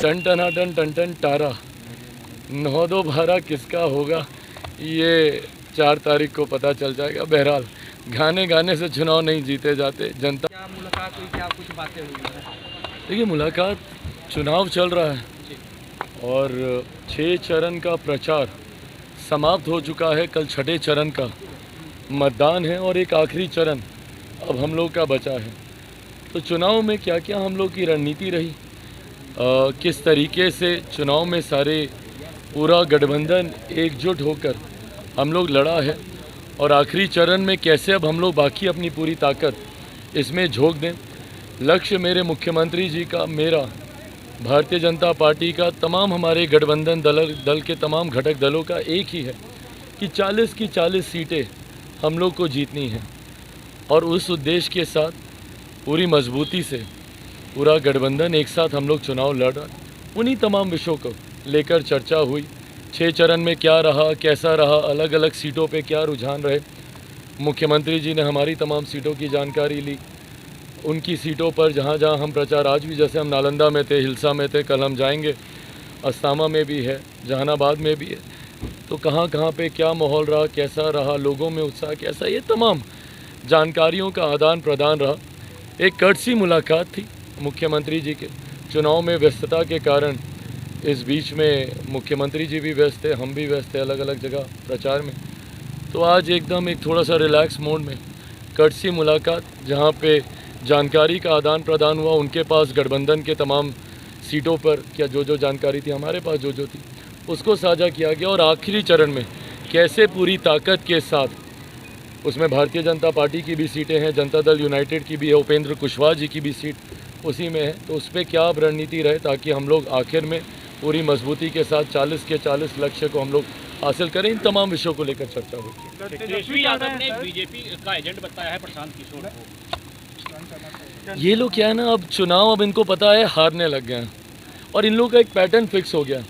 Ton टना ton ton ton टारा 9-2-12 किसका होगा ये 4 तारीख को पता चल जाएगा। बहरहाल गाने गाने से चुनाव नहीं जीते जाते। जनता क्या मुलाकात हुई, क्या कुछ बातें हुई है? देखिए, मुलाकात, चुनाव चल रहा है और 6 चरण का प्रचार समाप्त हो चुका है। कल 6ठे चरण का मतदान है और एक आखिरी चरण अब हम लोग का बचा है। तो चुनाव में क्या क्या हम लोग की रणनीति रही, किस तरीके से चुनाव में सारे पूरा गठबंधन एकजुट होकर हम लोग लड़ा है और आखिरी चरण में कैसे अब हम लोग बाकी अपनी पूरी ताकत इसमें झोंक दें। लक्ष्य मेरे मुख्यमंत्री जी का, मेरा, भारतीय जनता पार्टी का, तमाम हमारे गठबंधन दल के तमाम घटक दलों का एक ही है कि 40 की 40 सीटें हम लोग को जीतनी हैं और उस उद्देश्य के साथ पूरी मजबूती से पूरा गठबंधन एक साथ हम लोग चुनाव लड़ रहा। उन्हीं तमाम विषयों को लेकर चर्चा हुई। 6 चरण में क्या रहा, कैसा रहा, अलग अलग सीटों पे क्या रुझान रहे। मुख्यमंत्री जी ने हमारी तमाम सीटों की जानकारी ली। उनकी सीटों पर जहाँ जहाँ हम प्रचार, आज भी जैसे हम नालंदा में थे, हिलसा में थे, कल हम जाएंगे, अस्तामा में भी है, जहानाबाद में भी है, तो कहाँ कहाँ पे क्या माहौल रहा, कैसा रहा, लोगों में उत्साह कैसा, ये तमाम जानकारियों का आदान प्रदान रहा। एक कर्टसी मुलाकात थी मुख्यमंत्री जी के। चुनाव में व्यस्तता के कारण इस बीच में मुख्यमंत्री जी भी व्यस्त थे, हम भी व्यस्त थे अलग अलग जगह प्रचार में। तो आज एकदम एक थोड़ा सा रिलैक्स मोड में कर्टसी मुलाकात, जहाँ पे जानकारी का आदान प्रदान हुआ। उनके पास गठबंधन के तमाम सीटों पर क्या जो जानकारी थी, हमारे पास जो थी, उसको साझा किया गया। और आखिरी चरण में कैसे पूरी ताकत के साथ, उसमें भारतीय जनता पार्टी की भी सीटें हैं, जनता दल यूनाइटेड की भी है, उपेंद्र कुशवाहा जी की भी सीट उसी में है, तो उस पर क्या अब रणनीति रहे ताकि हम लोग आखिर में पूरी मजबूती के साथ 40 के 40 लक्ष्य को हम लोग हासिल करें। इन तमाम विषयों को लेकर चर्चा होगी। तेजस्वी यादव ने बीजेपी का एजेंट बताया है प्रशांत किशोर को। ये लोग क्या है ना, अब चुनाव, अब इनको पता है हारने लग गए हैं और इन लोगों का एक पैटर्न फिक्स हो गया।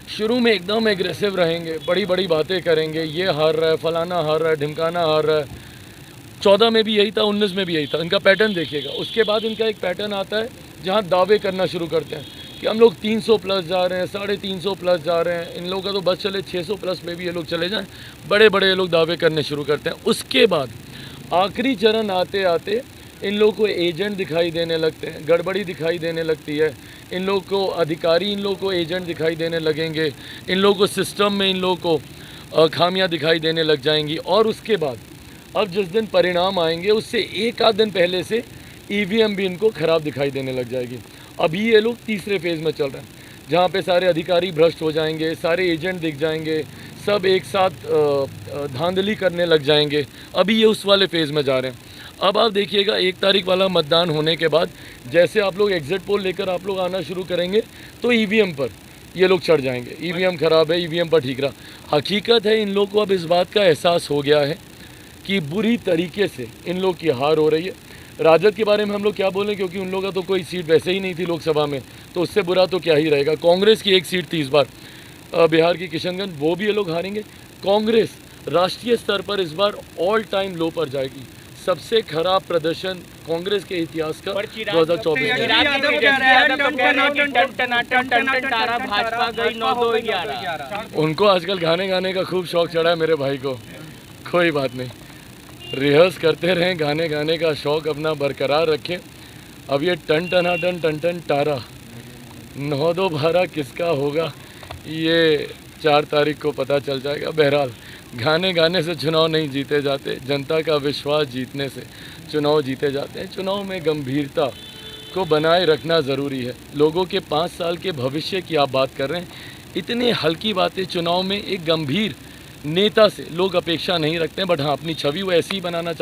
शुरू में एकदम एग्रेसिव रहेंगे, बड़ी बड़ी बातें करेंगे, ये हार रहा है, फलाना हार रहा है, ढिमकाना हार रहा है। 14 में भी यही था, 19 में भी यही था। इनका पैटर्न देखिएगा। उसके बाद इनका एक पैटर्न आता है जहाँ दावे करना शुरू करते हैं कि हम लोग 300 प्लस जा रहे हैं, 350 प्लस जा रहे हैं। इन लोगों का तो बस चले 600 प्लस में भी ये लोग चले जाएं, बड़े बड़े ये लोग दावे करने शुरू करते हैं। उसके बाद आखिरी चरण आते आते इन लोगों को एजेंट दिखाई देने लगते हैं, गड़बड़ी दिखाई देने लगती है। इन लोगों को अधिकारी, इन लोगों को एजेंट दिखाई देने लगेंगे। इन लोगों को सिस्टम में, इन लोगों को खामियां दिखाई देने लग जाएंगी। और उसके बाद अब जिस दिन परिणाम आएंगे उससे एक आध दिन पहले से ईवीएम भी इनको ख़राब दिखाई देने लग जाएगी। अभी ये लोग तीसरे फेज़ में चल रहे हैं जहाँ पे सारे अधिकारी भ्रष्ट हो जाएंगे, सारे एजेंट दिख जाएंगे, सब एक साथ धांधली करने लग जाएंगे। अभी ये उस वाले फेज़ में जा रहे हैं। अब आप देखिएगा 1 तारीख वाला मतदान होने के बाद जैसे आप लोग एग्जिट पोल लेकर आप लोग आना शुरू करेंगे तो ईवीएम पर ये लोग चढ़ जाएंगे। ईवीएम ख़राब है, ईवीएम पर ठीक रहा। हकीकत है इन लोग को अब इस बात का एहसास हो गया है कि बुरी तरीके से इन लोग की हार हो रही है। राजद के बारे में हम लोग क्या बोलें, क्योंकि उन लोगों का तो कोई सीट वैसे ही नहीं थी लोकसभा में, तो उससे बुरा तो क्या ही रहेगा। कांग्रेस की एक सीट थी इस बार, बिहार की किशनगंज, वो भी ये लोग हारेंगे। कांग्रेस राष्ट्रीय स्तर पर इस बार ऑल टाइम लो पर जाएगी। सबसे खराब प्रदर्शन कांग्रेस के इतिहास का 2024 में। उनको आजकल गाने गाने का खूब शौक चढ़ा है मेरे भाई को। कोई बात नहीं, रिहर्स करते रहें, गाने गाने का शौक अपना बरकरार रखें। अब ये टन टना टन टन टन टारा 9-2-12 किसका होगा ये 4 तारीख को पता चल जाएगा। बहरहाल गाने गाने से चुनाव नहीं जीते जाते, जनता का विश्वास जीतने से चुनाव जीते जाते हैं। चुनाव में गंभीरता को बनाए रखना ज़रूरी है। लोगों के 5 साल के भविष्य की आप बात कर रहे हैं, इतनी हल्की बातें चुनाव में एक गंभीर नेता से लोग अपेक्षा नहीं रखते हैं। बट हाँ, अपनी छवि वो ऐसी ही बनाना